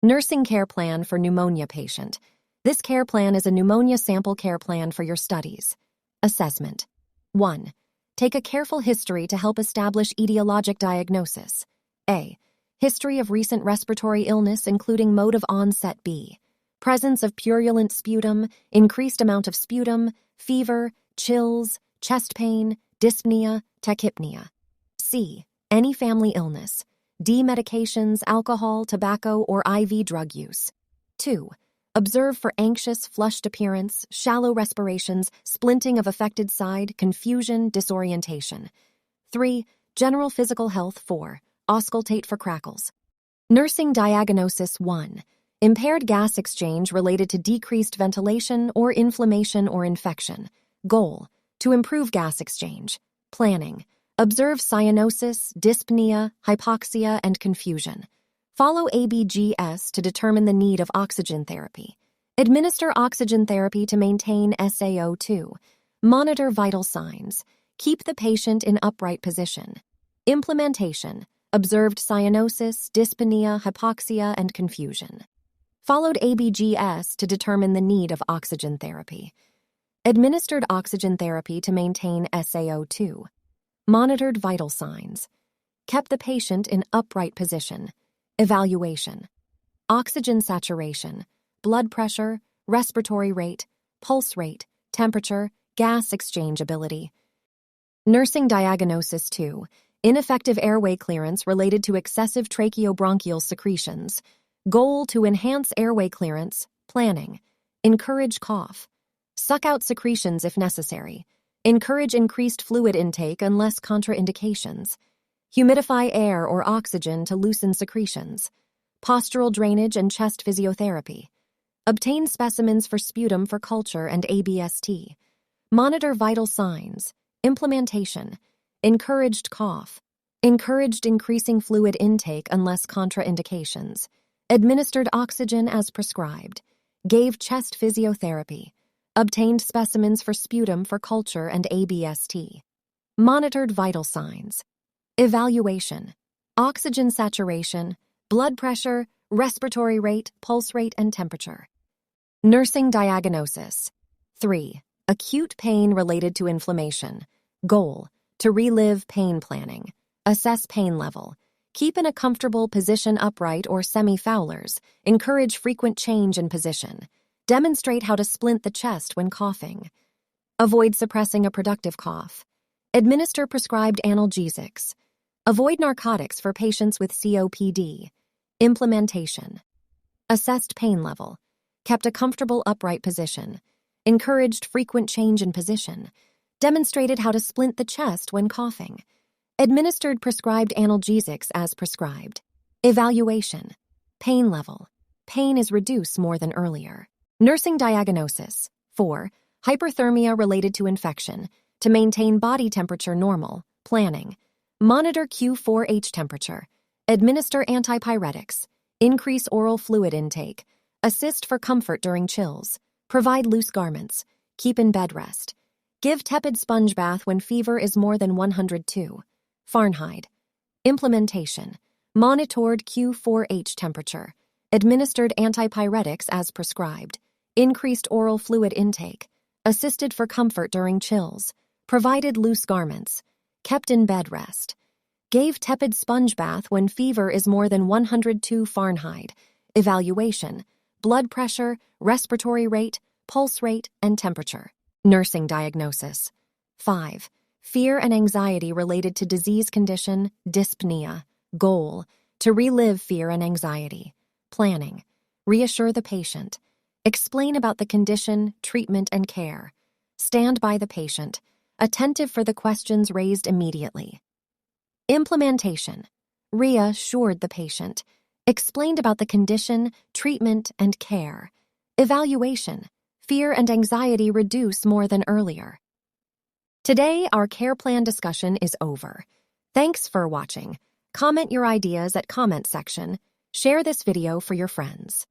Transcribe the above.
Nursing care plan for pneumonia patient. This care plan is a pneumonia sample care plan for your studies. Assessment. 1. Take a careful history to help establish etiologic diagnosis. A. History of recent respiratory illness including mode of onset. B. Presence of purulent sputum, increased amount of sputum, fever, chills, chest pain, dyspnea, tachypnea. C. Any family illness. D. Medications, alcohol, tobacco, or IV drug use. 2. Observe for anxious, flushed appearance, shallow respirations, splinting of affected side, confusion, disorientation. 3. General physical health. 4. Auscultate for crackles. Nursing diagnosis. 1. Impaired gas exchange related to decreased ventilation or inflammation or infection. Goal: to improve gas exchange. Planning: observe cyanosis, dyspnea, hypoxia, and confusion. Follow ABGS to determine the need of oxygen therapy. Administer oxygen therapy to maintain SaO2. Monitor vital signs. Keep the patient in upright position. Implementation: observed cyanosis, dyspnea, hypoxia, and confusion. Followed ABGS to determine the need of oxygen therapy. Administered oxygen therapy to maintain SaO2. Monitored vital signs. Kept the patient in upright position. Evaluation: oxygen saturation, blood pressure, respiratory rate, pulse rate, temperature, gas exchange ability. Nursing diagnosis. 2. Ineffective airway clearance related to excessive tracheobronchial secretions. Goal: to enhance airway clearance. Planning: encourage cough. Suck out secretions if necessary. Encourage increased fluid intake unless contraindications. Humidify air or oxygen to loosen secretions. Postural drainage and chest physiotherapy. Obtain specimens for sputum for culture and ABST. Monitor vital signs. Implementation: encouraged cough. Encouraged increasing fluid intake unless contraindications. Administered oxygen as prescribed. Gave chest physiotherapy. Obtained specimens for sputum for culture and ABST. Monitored vital signs. Evaluation: oxygen saturation, blood pressure, respiratory rate, pulse rate, and temperature. Nursing diagnosis. 3. Acute pain related to inflammation. Goal: to relive pain planning. Assess pain level. Keep in a comfortable position upright or semi-Fowlers. Encourage frequent change in position. Demonstrate how to splint the chest when coughing. Avoid suppressing a productive cough. Administer prescribed analgesics. Avoid narcotics for patients with COPD. Implementation: assessed pain level. Kept a comfortable upright position. Encouraged frequent change in position. Demonstrated how to splint the chest when coughing. Administered prescribed analgesics as prescribed. Evaluation: pain level. Pain is reduced more than earlier. Nursing diagnosis. 4. Hyperthermia related to infection. To maintain body temperature normal. Planning: monitor Q4H temperature. Administer antipyretics. Increase oral fluid intake. Assist for comfort during chills. Provide loose garments. Keep in bed rest. Give tepid sponge bath when fever is more than 102 Fahrenheit. Implementation: monitored Q4H temperature. Administered antipyretics as prescribed. Increased oral fluid intake. Assisted for comfort during chills. Provided loose garments. Kept in bed rest. Gave tepid sponge bath when fever is more than 102 Fahrenheit. Evaluation: blood pressure, respiratory rate, pulse rate, and temperature. Nursing diagnosis. 5. Fear and anxiety related to disease condition, dyspnea. Goal: to relive fear and anxiety. Planning: reassure the patient. Explain about the condition, treatment, and care. Stand by the patient, attentive for the questions raised immediately. Implementation: reassured the patient. Explained about the condition, treatment, and care. Evaluation: fear and anxiety reduce more than earlier. Today, our care plan discussion is over. Thanks for watching. Comment your ideas at comment section. Share this video for your friends.